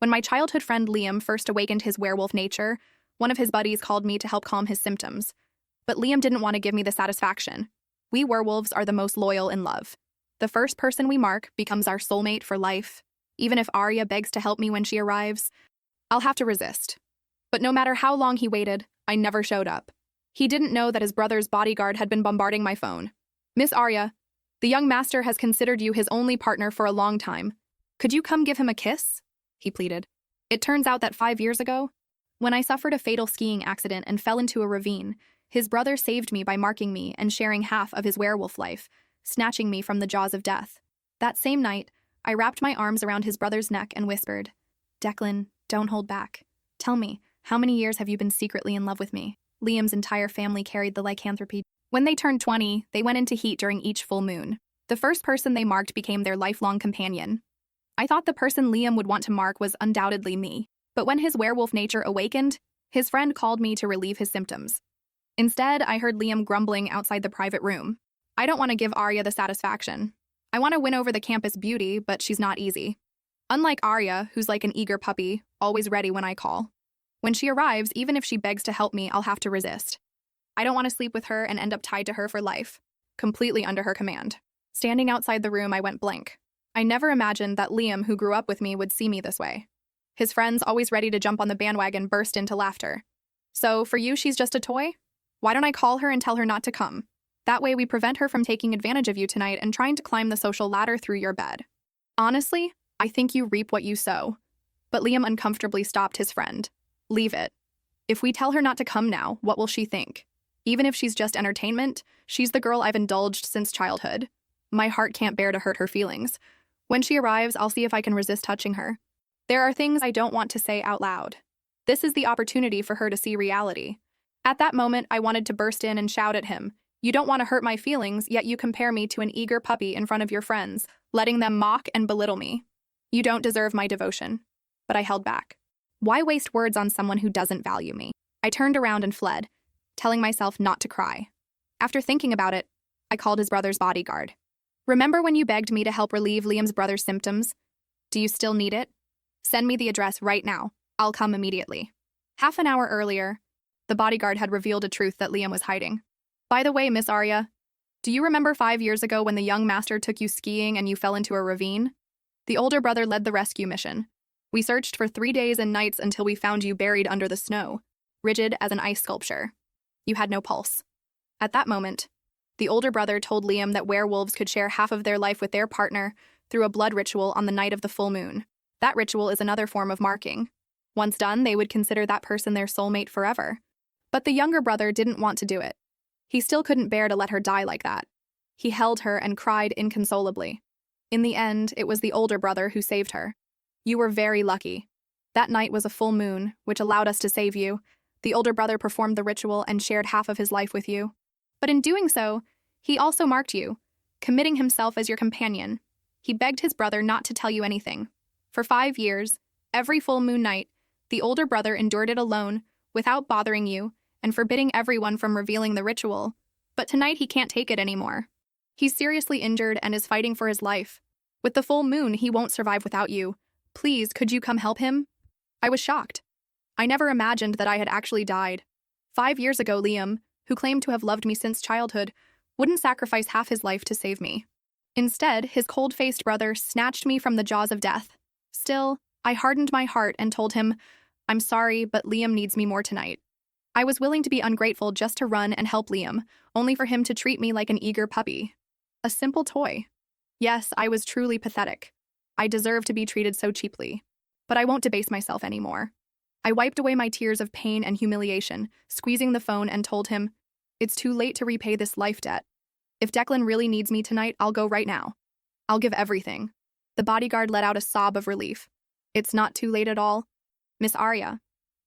When my childhood friend Liam first awakened his werewolf nature, one of his buddies called me to help calm his symptoms. But Liam didn't want to give me the satisfaction. We werewolves are the most loyal in love. The first person we mark becomes our soulmate for life. Even if Arya begs to help me when she arrives, I'll have to resist. But no matter how long he waited, I never showed up. He didn't know that his brother's bodyguard had been bombarding my phone. "Miss Arya, the young master has considered you his only partner for a long time. Could you come give him a kiss?" he pleaded. It turns out that 5 years ago, when I suffered a fatal skiing accident and fell into a ravine, his brother saved me by marking me and sharing half of his werewolf life, snatching me from the jaws of death. That same night, I wrapped my arms around his brother's neck and whispered, "Declan, don't hold back. Tell me, how many years have you been secretly in love with me?" Liam's entire family carried the lycanthropy. When they turned 20, they went into heat during each full moon. The first person they marked became their lifelong companion. I thought the person Liam would want to mark was undoubtedly me, but when his werewolf nature awakened, his friend called me to relieve his symptoms. Instead, I heard Liam grumbling outside the private room. "I don't want to give Arya the satisfaction. I want to win over the campus beauty, but she's not easy. Unlike Arya, who's like an eager puppy, always ready when I call. When she arrives, even if she begs to help me, I'll have to resist. I don't want to sleep with her and end up tied to her for life, completely under her command." Standing outside the room, I went blank. I never imagined that Liam, who grew up with me, would see me this way. His friends, always ready to jump on the bandwagon, burst into laughter. "So, for you, she's just a toy? Why don't I call her and tell her not to come? That way we prevent her from taking advantage of you tonight and trying to climb the social ladder through your bed." Honestly, I think you reap what you sow. But Liam uncomfortably stopped his friend. "Leave it. If we tell her not to come now, what will she think? Even if she's just entertainment, she's the girl I've indulged since childhood. My heart can't bear to hurt her feelings. When she arrives, I'll see if I can resist touching her. There are things I don't want to say out loud. This is the opportunity for her to see reality." At that moment, I wanted to burst in and shout at him, "You don't want to hurt my feelings, yet you compare me to an eager puppy in front of your friends, letting them mock and belittle me. You don't deserve my devotion." But I held back. Why waste words on someone who doesn't value me? I turned around and fled, telling myself not to cry. After thinking about it, I called his brother's bodyguard. "Remember when you begged me to help relieve Liam's brother's symptoms? Do you still need it? Send me the address right now. I'll come immediately." Half an hour earlier, the bodyguard had revealed a truth that Liam was hiding. "By the way, Miss Arya, do you remember 5 years ago when the young master took you skiing and you fell into a ravine? The older brother led the rescue mission. We searched for 3 days and nights until we found you buried under the snow, rigid as an ice sculpture. You had no pulse." At that moment, the older brother told Liam that werewolves could share half of their life with their partner through a blood ritual on the night of the full moon. That ritual is another form of marking. Once done, they would consider that person their soulmate forever. But the younger brother didn't want to do it. He still couldn't bear to let her die like that. He held her and cried inconsolably. In the end, it was the older brother who saved her. "You were very lucky. That night was a full moon, which allowed us to save you. The older brother performed the ritual and shared half of his life with you. But in doing so, he also marked you, committing himself as your companion. He begged his brother not to tell you anything. For 5 years, every full moon night, the older brother endured it alone, without bothering you, and forbidding everyone from revealing the ritual. But tonight he can't take it anymore. He's seriously injured and is fighting for his life. With the full moon, he won't survive without you. Please, could you come help him?" I was shocked. I never imagined that I had actually died. 5 years ago, Liam, who claimed to have loved me since childhood, wouldn't sacrifice half his life to save me. Instead, his cold-faced brother snatched me from the jaws of death. Still, I hardened my heart and told him, "I'm sorry, but Liam needs me more tonight." I was willing to be ungrateful just to run and help Liam, only for him to treat me like an eager puppy. A simple toy. Yes, I was truly pathetic. I deserve to be treated so cheaply. But I won't debase myself anymore. I wiped away my tears of pain and humiliation, squeezing the phone and told him, "It's too late to repay this life debt. If Declan really needs me tonight, I'll go right now. I'll give everything." The bodyguard let out a sob of relief. "It's not too late at all. Miss Arya,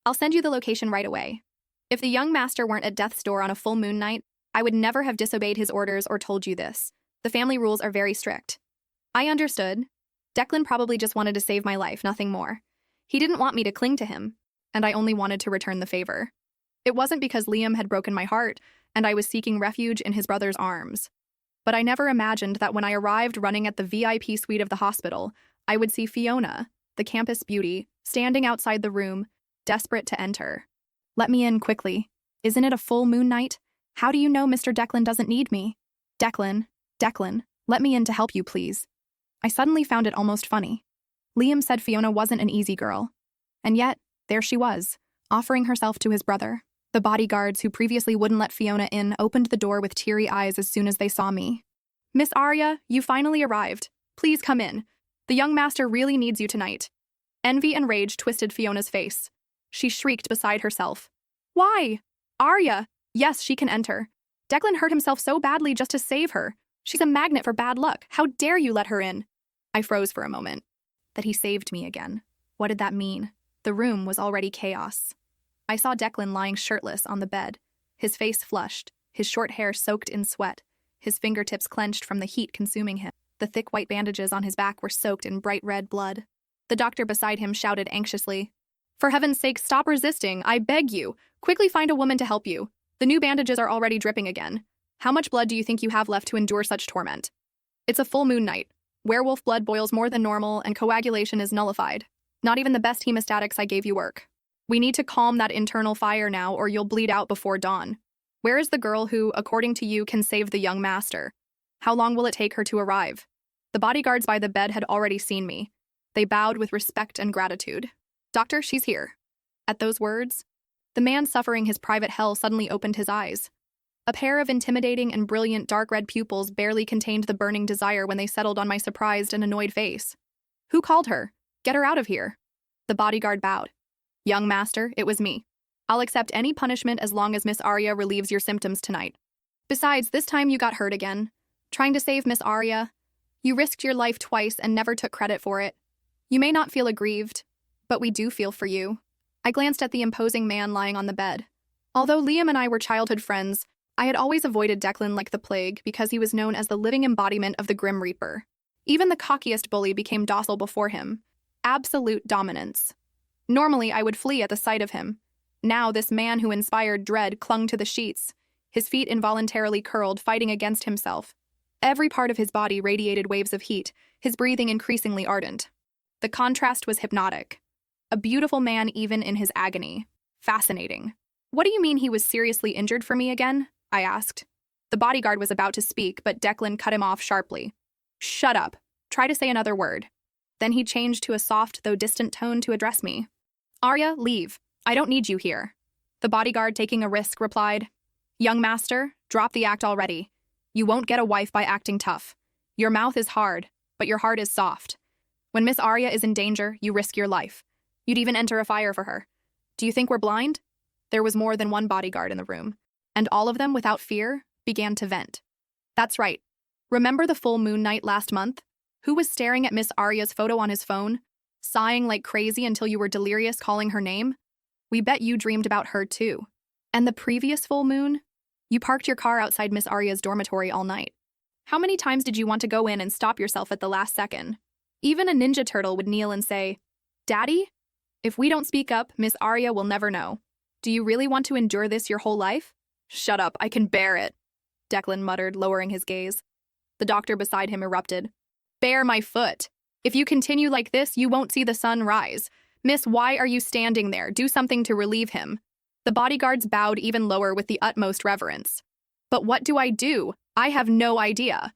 I'll send you the location right away. If the young master weren't at death's door on a full moon night, I would never have disobeyed his orders or told you this. The family rules are very strict." I understood. Declan probably just wanted to save my life, nothing more. He didn't want me to cling to him, and I only wanted to return the favor. It wasn't because Liam had broken my heart, and I was seeking refuge in his brother's arms. But I never imagined that when I arrived running at the VIP suite of the hospital, I would see Fiona, the campus beauty, standing outside the room, desperate to enter. Let me in quickly. Isn't it a full moon night? How do you know Mr. Declan doesn't need me? Declan, let me in to help you, please. I suddenly found it almost funny. Liam said Fiona wasn't an easy girl. And yet, there she was, offering herself to his brother. The bodyguards who previously wouldn't let Fiona in opened the door with teary eyes as soon as they saw me. Miss Arya, you finally arrived. Please come in. The young master really needs you tonight. Envy and rage twisted Fiona's face. She shrieked beside herself. Why? Arya! Yes, she can enter. Declan hurt himself so badly just to save her. She's a magnet for bad luck. How dare you let her in? I froze for a moment. That he saved me again. What did that mean? The room was already chaos. I saw Declan lying shirtless on the bed, his face flushed, his short hair soaked in sweat, his fingertips clenched from the heat consuming him. The thick white bandages on his back were soaked in bright red blood. The doctor beside him shouted anxiously, "For heaven's sake, stop resisting, I beg you. Quickly find a woman to help you. The new bandages are already dripping again. How much blood do you think you have left to endure such torment? It's a full moon night. Werewolf blood boils more than normal and coagulation is nullified. Not even the best hemostatics I gave you work. We need to calm that internal fire now or you'll bleed out before dawn. Where is the girl who, according to you, can save the young master? How long will it take her to arrive?" The bodyguards by the bed had already seen me. They bowed with respect and gratitude. "Doctor, she's here." At those words, the man suffering his private hell suddenly opened his eyes. A pair of intimidating and brilliant dark red pupils barely contained the burning desire when they settled on my surprised and annoyed face. "Who called her? Get her out of here." The bodyguard bowed. "Young master, it was me. I'll accept any punishment as long as Miss Arya relieves your symptoms tonight. Besides, this time you got hurt again. Trying to save Miss Arya. You risked your life twice and never took credit for it. You may not feel aggrieved, but we do feel for you." I glanced at the imposing man lying on the bed. Although Liam and I were childhood friends, I had always avoided Declan like the plague because he was known as the living embodiment of the Grim Reaper. Even the cockiest bully became docile before him. Absolute dominance. Normally, I would flee at the sight of him. Now, this man who inspired dread clung to the sheets, his feet involuntarily curled, fighting against himself. Every part of his body radiated waves of heat, his breathing increasingly ardent. The contrast was hypnotic. A beautiful man even in his agony. Fascinating. "What do you mean he was seriously injured for me again?" I asked. The bodyguard was about to speak, but Declan cut him off sharply. "Shut up. Try to say another word." Then he changed to a soft though distant tone to address me. "Arya, leave. I don't need you here." The bodyguard, taking a risk, replied, "Young master, drop the act already. You won't get a wife by acting tough. Your mouth is hard, but your heart is soft. When Miss Arya is in danger, you risk your life. You'd even enter a fire for her. Do you think we're blind?" There was more than one bodyguard in the room, and all of them, without fear, began to vent. "That's right. Remember the full moon night last month? Who was staring at Miss Arya's photo on his phone, sighing like crazy until you were delirious calling her name? We bet you dreamed about her too. And the previous full moon? You parked your car outside Miss Arya's dormitory all night. How many times did you want to go in and stop yourself at the last second? Even a ninja turtle would kneel and say, 'Daddy? If we don't speak up, Miss Arya will never know. Do you really want to endure this your whole life?' Shut up, I can bear it," Declan muttered, lowering his gaze. The doctor beside him erupted. "Bear my foot. If you continue like this, you won't see the sun rise. Miss, why are you standing there? Do something to relieve him." The bodyguards bowed even lower with the utmost reverence. "But what do I do? I have no idea."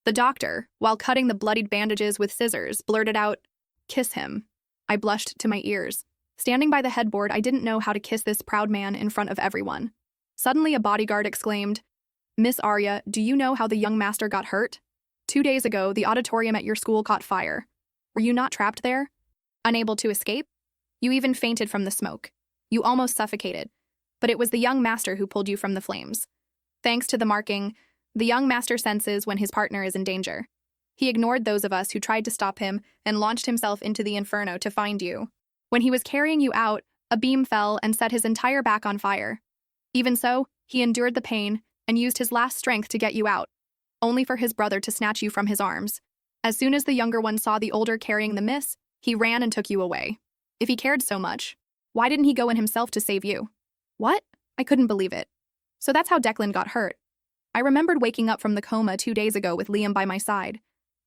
The doctor, while cutting the bloodied bandages with scissors, blurted out, "Kiss him." I blushed to my ears. Standing by the headboard, I didn't know how to kiss this proud man in front of everyone. Suddenly, a bodyguard exclaimed, "Miss Arya, do you know how the young master got hurt? 2 days ago, the auditorium at your school caught fire. Were you not trapped there? Unable to escape? You even fainted from the smoke. You almost suffocated. But it was the young master who pulled you from the flames. Thanks to the marking, the young master senses when his partner is in danger. He ignored those of us who tried to stop him and launched himself into the inferno to find you. When he was carrying you out, a beam fell and set his entire back on fire. Even so, he endured the pain and used his last strength to get you out, only for his brother to snatch you from his arms. As soon as the younger one saw the older carrying the miss, he ran and took you away. If he cared so much, why didn't he go in himself to save you?" "What?" I couldn't believe it. So that's how Declan got hurt. I remembered waking up from the coma 2 days ago with Liam by my side.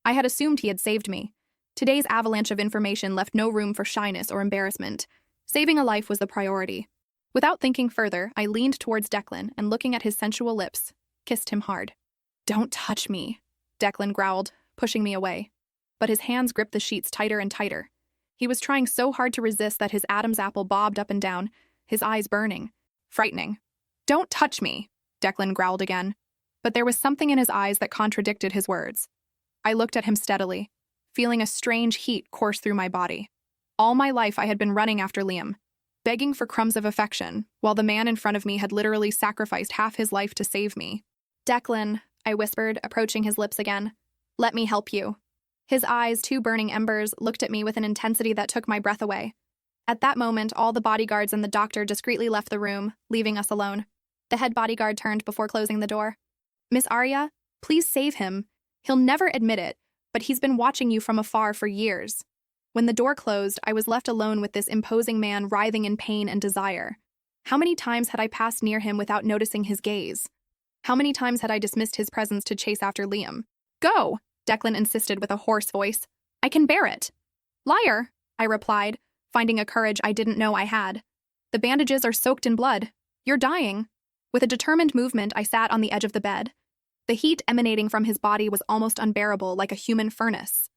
I had assumed he had saved me. Today's avalanche of information left no room for shyness or embarrassment. Saving a life was the priority. Without thinking further, I leaned towards Declan and, looking at his sensual lips, kissed him hard. "Don't touch me," Declan growled, pushing me away. But his hands gripped the sheets tighter and tighter. He was trying so hard to resist that his Adam's apple bobbed up and down, his eyes burning. Frightening. "Don't touch me," Declan growled again. But there was something in his eyes that contradicted his words. I looked at him steadily, feeling a strange heat course through my body. All my life I had been running after Liam, begging for crumbs of affection, while the man in front of me had literally sacrificed half his life to save me. "Declan," I whispered, approaching his lips again. "Let me help you." His eyes, two burning embers, looked at me with an intensity that took my breath away. At that moment, all the bodyguards and the doctor discreetly left the room, leaving us alone. The head bodyguard turned before closing the door. "Miss Arya, please save him. He'll never admit it, but he's been watching you from afar for years." When the door closed, I was left alone with this imposing man writhing in pain and desire. How many times had I passed near him without noticing his gaze? How many times had I dismissed his presence to chase after Liam? "Go!" Declan insisted with a hoarse voice. "I can bear it." "Liar," I replied, finding a courage I didn't know I had. "The bandages are soaked in blood. You're dying." With a determined movement, I sat on the edge of the bed. The heat emanating from his body was almost unbearable, like a human furnace.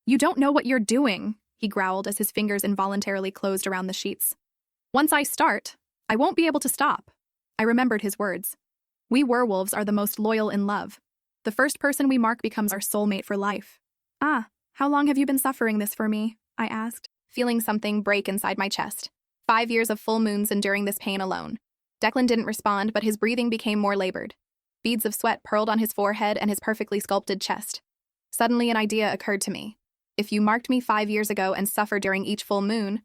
"You don't know what you're doing," he growled as his fingers involuntarily closed around the sheets. "Once I start, I won't be able to stop." I remembered his words. We werewolves are the most loyal in love. The first person we mark becomes our soulmate for life. "Ah, how long have you been suffering this for me?" I asked, feeling something break inside my chest. 5 years of full moons enduring this pain alone. Declan didn't respond, but his breathing became more labored. Beads of sweat purled on his forehead and his perfectly sculpted chest. Suddenly an idea occurred to me. If you marked me 5 years ago and suffer during each full moon,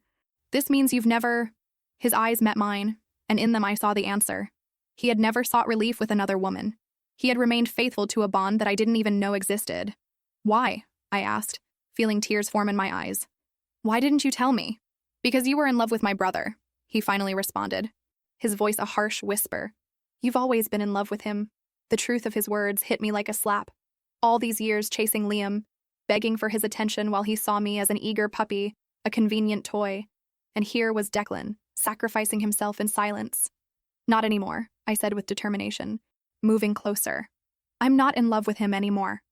this means you've never... His eyes met mine, and in them I saw the answer. He had never sought relief with another woman. He had remained faithful to a bond that I didn't even know existed. "Why?" I asked, feeling tears form in my eyes. "Why didn't you tell me?" "Because you were in love with my brother," he finally responded, his voice a harsh whisper. "You've always been in love with him." The truth of his words hit me like a slap. All these years chasing Liam, begging for his attention while he saw me as an eager puppy, a convenient toy. And here was Declan, sacrificing himself in silence. "Not anymore," I said with determination, moving closer. "I'm not in love with him anymore."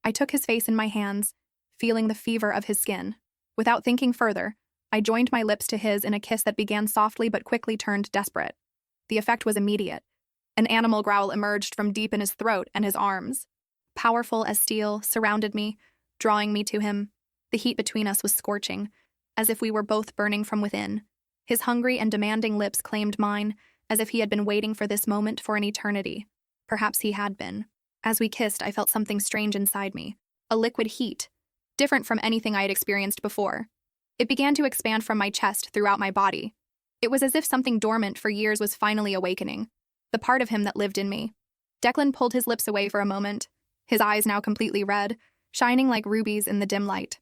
I took his face in my hands, feeling the fever of his skin. Without thinking further, I joined my lips to his in a kiss that began softly but quickly turned desperate. The effect was immediate. An animal growl emerged from deep in his throat, and his arms, powerful as steel, surrounded me, drawing me to him. The heat between us was scorching, as if we were both burning from within. His hungry and demanding lips claimed mine, as if he had been waiting for this moment for an eternity. Perhaps he had been. As we kissed, I felt something strange inside me, a liquid heat, different from anything I had experienced before. It began to expand from my chest throughout my body. It was as if something dormant for years was finally awakening, the part of him that lived in me. Declan pulled his lips away for a moment, his eyes now completely red, shining like rubies in the dim light.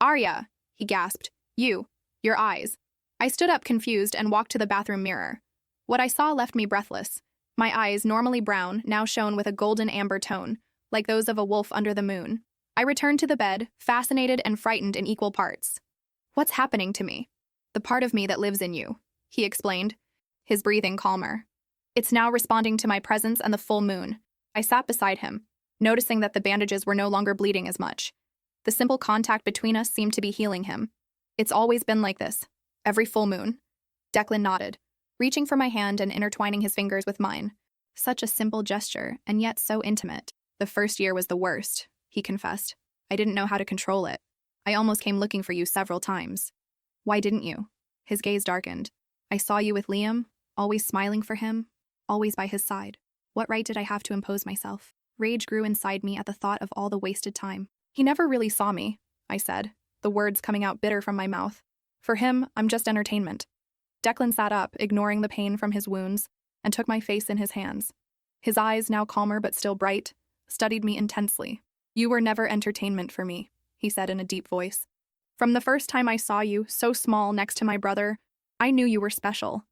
"Arya," he gasped, your eyes." I stood up confused and walked to the bathroom mirror. What I saw left me breathless. My eyes, normally brown, now shone with a golden amber tone, like those of a wolf under the moon. I returned to the bed, fascinated and frightened in equal parts. "What's happening to me?" "The part of me that lives in you," he explained, his breathing calmer. "It's now responding to my presence and the full moon." I sat beside him, noticing that the bandages were no longer bleeding as much. The simple contact between us seemed to be healing him. "It's always been like this. Every full moon." Declan nodded, reaching for my hand and intertwining his fingers with mine. Such a simple gesture, and yet so intimate. "The first year was the worst," he confessed. "I didn't know how to control it. I almost came looking for you several times." "Why didn't you?" His gaze darkened. "I saw you with Liam, always smiling for him, always by his side. What right did I have to impose myself?" Rage grew inside me at the thought of all the wasted time. "He never really saw me," I said, the words coming out bitter from my mouth. "For him, I'm just entertainment." Declan sat up, ignoring the pain from his wounds, and took my face in his hands. His eyes, now calmer but still bright, studied me intensely. "You were never entertainment for me," he said in a deep voice. "From the first time I saw you, so small next to my brother, I knew you were special.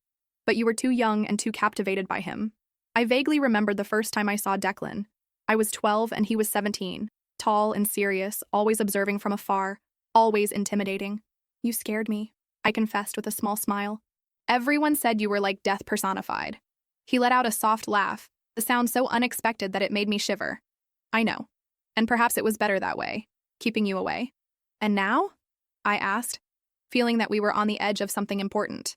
But you were too young and too captivated by him." I vaguely remembered the first time I saw Declan. I was 12 and he was 17, tall and serious, always observing from afar, Always intimidating. You scared me, I confessed with a small smile. Everyone said you were like death personified. He let out a soft laugh, the sound so unexpected that it made me shiver. I know. And perhaps it was better that way, keeping you away. And now? I asked, feeling that we were on the edge of something important.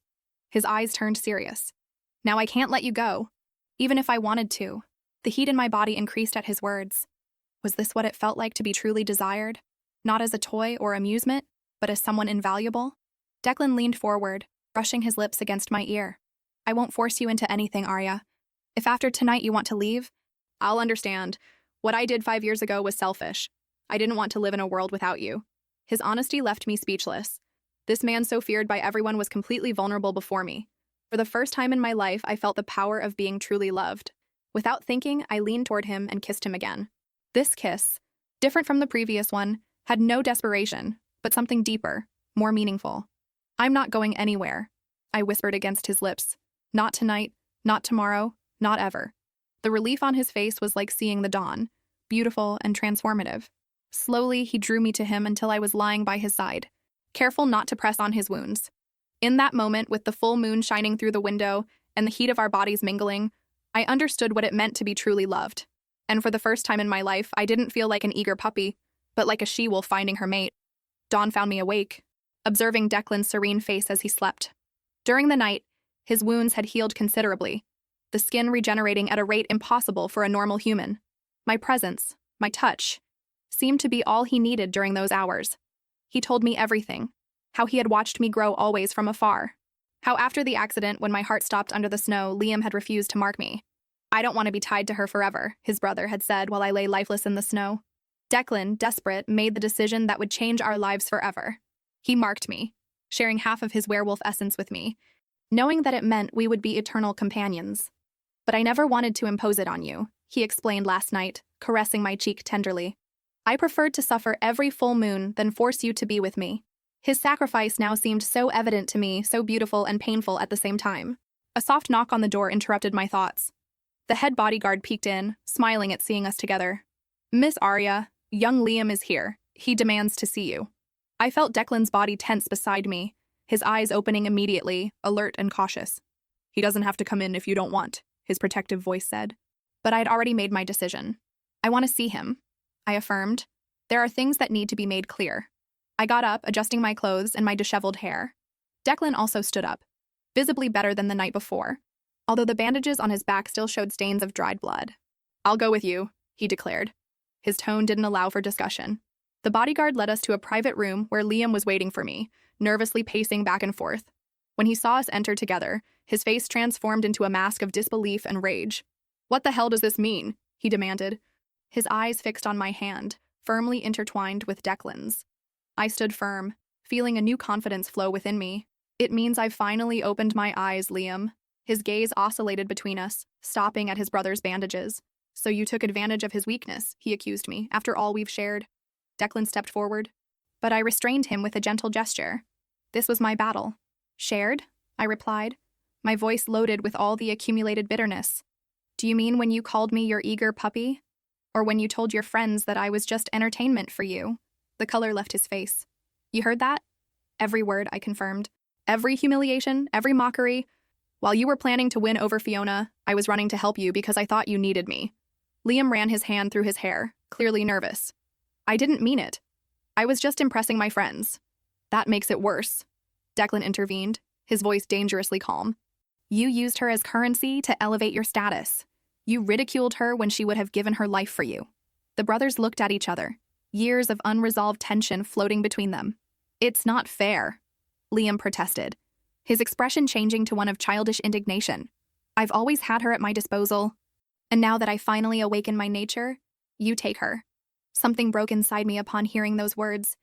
His eyes turned serious. Now I can't let you go, even if I wanted to. The heat in my body increased at his words. Was this what it felt like to be truly desired? Not as a toy or amusement, but as someone invaluable? Declan leaned forward, brushing his lips against my ear. I won't force you into anything, Arya. If after tonight you want to leave, I'll understand. What I did 5 years ago was selfish. I didn't want to live in a world without you. His honesty left me speechless. This man so feared by everyone was completely vulnerable before me. For the first time in my life, I felt the power of being truly loved. Without thinking, I leaned toward him and kissed him again. This kiss, different from the previous one, had no desperation, but something deeper, more meaningful. I'm not going anywhere, I whispered against his lips. Not tonight, not tomorrow, not ever. The relief on his face was like seeing the dawn, beautiful and transformative. Slowly, he drew me to him until I was lying by his side, careful not to press on his wounds. In that moment, with the full moon shining through the window and the heat of our bodies mingling, I understood what it meant to be truly loved. And for the first time in my life, I didn't feel like an eager puppy, but like a she-wolf finding her mate. Dawn found me awake, observing Declan's serene face as he slept. During the night, his wounds had healed considerably, the skin regenerating at a rate impossible for a normal human. My presence, my touch, seemed to be all he needed during those hours. He told me everything, how he had watched me grow always from afar, how after the accident when my heart stopped under the snow, Liam had refused to mark me. I don't want to be tied to her forever, his brother had said while I lay lifeless in the snow. Declan, desperate, made the decision that would change our lives forever. He marked me, sharing half of his werewolf essence with me, knowing that it meant we would be eternal companions. But I never wanted to impose it on you, he explained last night, caressing my cheek tenderly. I preferred to suffer every full moon than force you to be with me. His sacrifice now seemed so evident to me, so beautiful and painful at the same time. A soft knock on the door interrupted my thoughts. The head bodyguard peeked in, smiling at seeing us together. Miss Arya, young Liam is here. He demands to see you. I felt Declan's body tense beside me, his eyes opening immediately, alert and cautious. He doesn't have to come in if you don't want, his protective voice said. But I'd already made my decision. I want to see him, I affirmed. There are things that need to be made clear. I got up, adjusting my clothes and my disheveled hair. Declan also stood up, visibly better than the night before, although the bandages on his back still showed stains of dried blood. I'll go with you, he declared. His tone didn't allow for discussion. The bodyguard led us to a private room where Liam was waiting for me, nervously pacing back and forth. When he saw us enter together, his face transformed into a mask of disbelief and rage. What the hell does this mean? He demanded, his eyes fixed on my hand, firmly intertwined with Declan's. I stood firm, feeling a new confidence flow within me. It means I've finally opened my eyes, Liam. His gaze oscillated between us, stopping at his brother's bandages. So you took advantage of his weakness, he accused me, after all we've shared. Declan stepped forward, but I restrained him with a gentle gesture. This was my battle. Shared? I replied, my voice loaded with all the accumulated bitterness. Do you mean when you called me your eager puppy? Or when you told your friends that I was just entertainment for you? The color left his face. You heard that? Every word, I confirmed. Every humiliation, every mockery. While you were planning to win over Fiona, I was running to help you because I thought you needed me. Liam ran his hand through his hair, clearly nervous. I didn't mean it. I was just impressing my friends. That makes it worse. Declan intervened, his voice dangerously calm. You used her as currency to elevate your status. You ridiculed her when she would have given her life for you. The brothers looked at each other, years of unresolved tension floating between them. It's not fair, Liam protested, his expression changing to one of childish indignation. I've always had her at my disposal, and now that I finally awaken my nature, you take her. Something broke inside me upon hearing those words.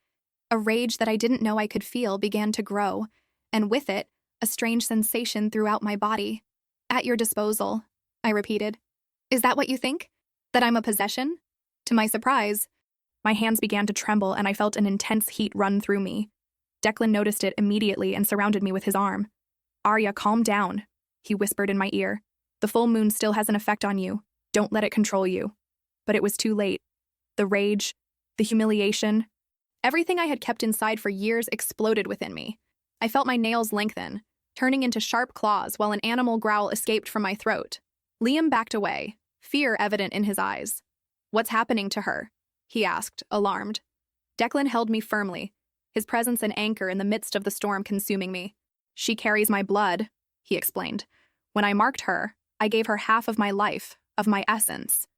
A rage that I didn't know I could feel began to grow, and with it, a strange sensation throughout my body. At your disposal, I repeated. Is that what you think? That I'm a possession? To my surprise, my hands began to tremble and I felt an intense heat run through me. Declan noticed it immediately and surrounded me with his arm. Arya, calm down, he whispered in my ear. The full moon still has an effect on you. Don't let it control you. But it was too late. The rage, the humiliation, Everything I had kept inside for years exploded within me. I felt my nails lengthen, turning into sharp claws while an animal growl escaped from my throat. Liam backed away, fear evident in his eyes. "What's happening to her?" he asked, alarmed. Declan held me firmly, his presence an anchor in the midst of the storm consuming me. "She carries my blood," he explained. "When I marked her, I gave her half of my life, of my essence.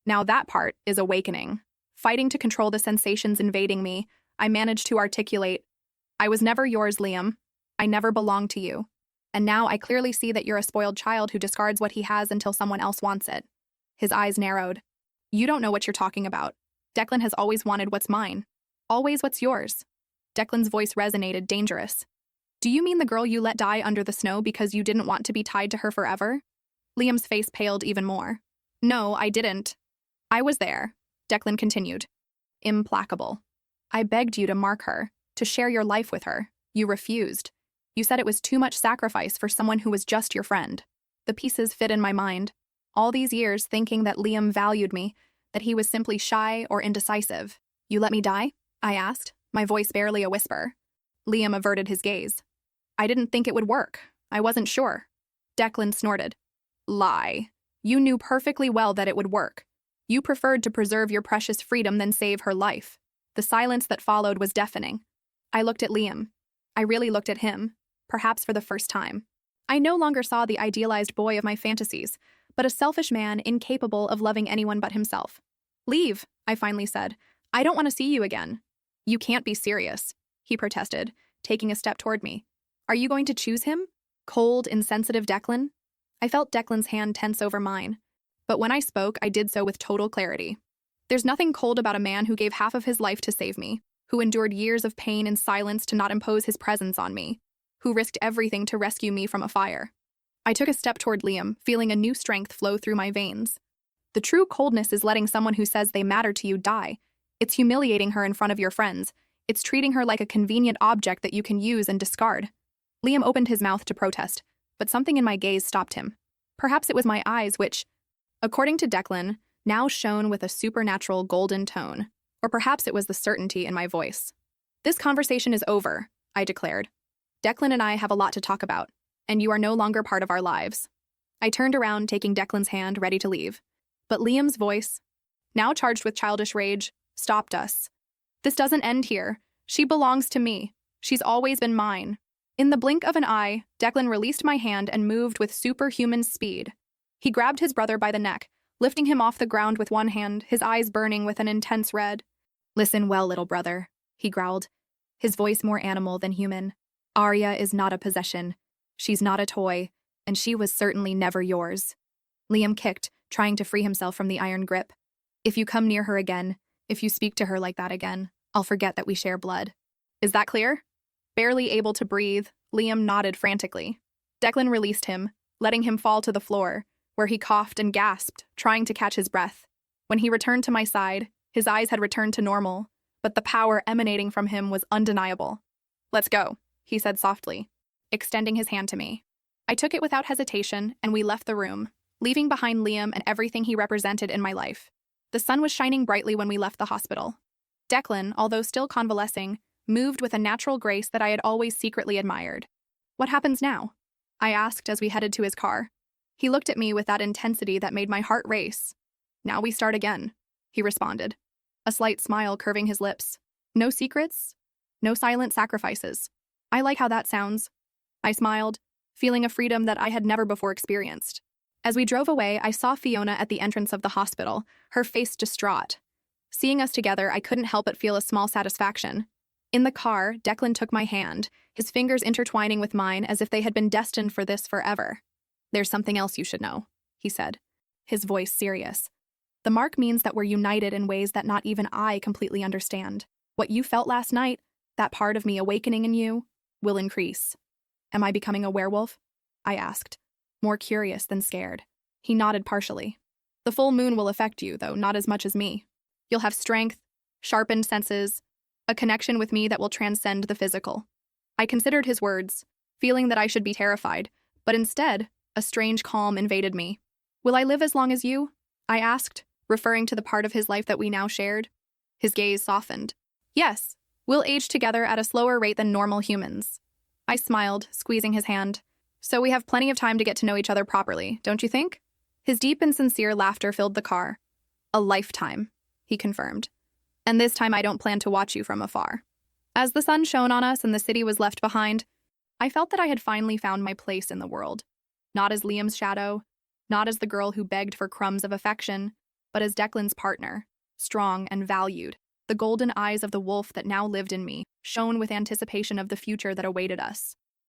Now that part is awakening." Fighting to control the sensations invading me, I managed to articulate, "I was never yours, Liam. I never belonged to you. And now I clearly see that you're a spoiled child who discards what he has until someone else wants it." His eyes narrowed. "You don't know what you're talking about. Declan has always wanted what's mine. Always what's yours." Declan's voice resonated, dangerous. "Do you mean the girl you let die under the snow because you didn't want to be tied to her forever?" Liam's face paled even more. "No, I didn't. I was there," Declan continued, implacable. "I begged you to mark her, to share your life with her. You refused. You said it was too much sacrifice for someone who was just your friend." The pieces fit in my mind. All these years thinking that Liam valued me, that he was simply shy or indecisive. "You let me die?" I asked, my voice barely a whisper. Liam averted his gaze. "I didn't think it would work. I wasn't sure." Declan snorted. "Lie. You knew perfectly well that it would work. You preferred to preserve your precious freedom than save her life." The silence that followed was deafening. I looked at Liam. I really looked at him, perhaps for the first time. I no longer saw the idealized boy of my fantasies, but a selfish man incapable of loving anyone but himself. "Leave," I finally said. "I don't want to see you again." "You can't be serious," he protested, taking a step toward me. "Are you going to choose him? Cold, insensitive Declan?" I felt Declan's hand tense over mine. But when I spoke, I did so with total clarity. "There's nothing cold about a man who gave half of his life to save me, who endured years of pain in silence to not impose his presence on me, who risked everything to rescue me from a fire." I took a step toward Liam, feeling a new strength flow through my veins. "The true coldness is letting someone who says they matter to you die. It's humiliating her in front of your friends. It's treating her like a convenient object that you can use and discard." Liam opened his mouth to protest, but something in my gaze stopped him. Perhaps it was my eyes which, according to Declan, now shone with a supernatural golden tone. Or perhaps it was the certainty in my voice. "This conversation is over," I declared. "Declan and I have a lot to talk about, and you are no longer part of our lives." I turned around, taking Declan's hand, ready to leave. But Liam's voice, now charged with childish rage, stopped us. "This doesn't end here. She belongs to me. She's always been mine." In the blink of an eye, Declan released my hand and moved with superhuman speed. He grabbed his brother by the neck, lifting him off the ground with one hand, his eyes burning with an intense red. "Listen well, little brother," he growled, his voice more animal than human. "Arya is not a possession. She's not a toy, and she was certainly never yours." Liam kicked, trying to free himself from the iron grip. "If you come near her again, if you speak to her like that again, I'll forget that we share blood. Is that clear?" Barely able to breathe, Liam nodded frantically. Declan released him, letting him fall to the floor, where he coughed and gasped, trying to catch his breath. When he returned to my side, his eyes had returned to normal, but the power emanating from him was undeniable. "Let's go," he said softly, extending his hand to me. I took it without hesitation, and we left the room, leaving behind Liam and everything he represented in my life. The sun was shining brightly when we left the hospital. Declan, although still convalescing, moved with a natural grace that I had always secretly admired. "What happens now?" I asked as we headed to his car. He looked at me with that intensity that made my heart race. "Now we start again," he responded, a slight smile curving his lips. "No secrets, no silent sacrifices." "I like how that sounds." I smiled, feeling a freedom that I had never before experienced. As we drove away, I saw Fiona at the entrance of the hospital, her face distraught. Seeing us together, I couldn't help but feel a small satisfaction. In the car, Declan took my hand, his fingers intertwining with mine as if they had been destined for this forever. "There's something else you should know," he said, his voice serious. "The mark means that we're united in ways that not even I completely understand. What you felt last night, that part of me awakening in you, will increase." "Am I becoming a werewolf?" I asked, more curious than scared. He nodded partially. "The full moon will affect you, though not as much as me. You'll have strength, sharpened senses, a connection with me that will transcend the physical." I considered his words, feeling that I should be terrified, but instead, a strange calm invaded me. "Will I live as long as you?" I asked, referring to the part of his life that we now shared. His gaze softened. "Yes, We'll age together at a slower rate than normal humans. I smiled, squeezing his hand. So we have plenty of time to get to know each other properly, don't you think? His deep and sincere laughter filled the car. A lifetime, he confirmed. And this time I don't plan to watch you from afar. As the sun shone on us and the city was left behind, I felt that I had finally found my place in the world. Not as Liam's shadow, not as the girl who begged for crumbs of affection, but as Declan's partner, strong and valued. The golden eyes of the wolf that now lived in me shone with anticipation of the future that awaited us.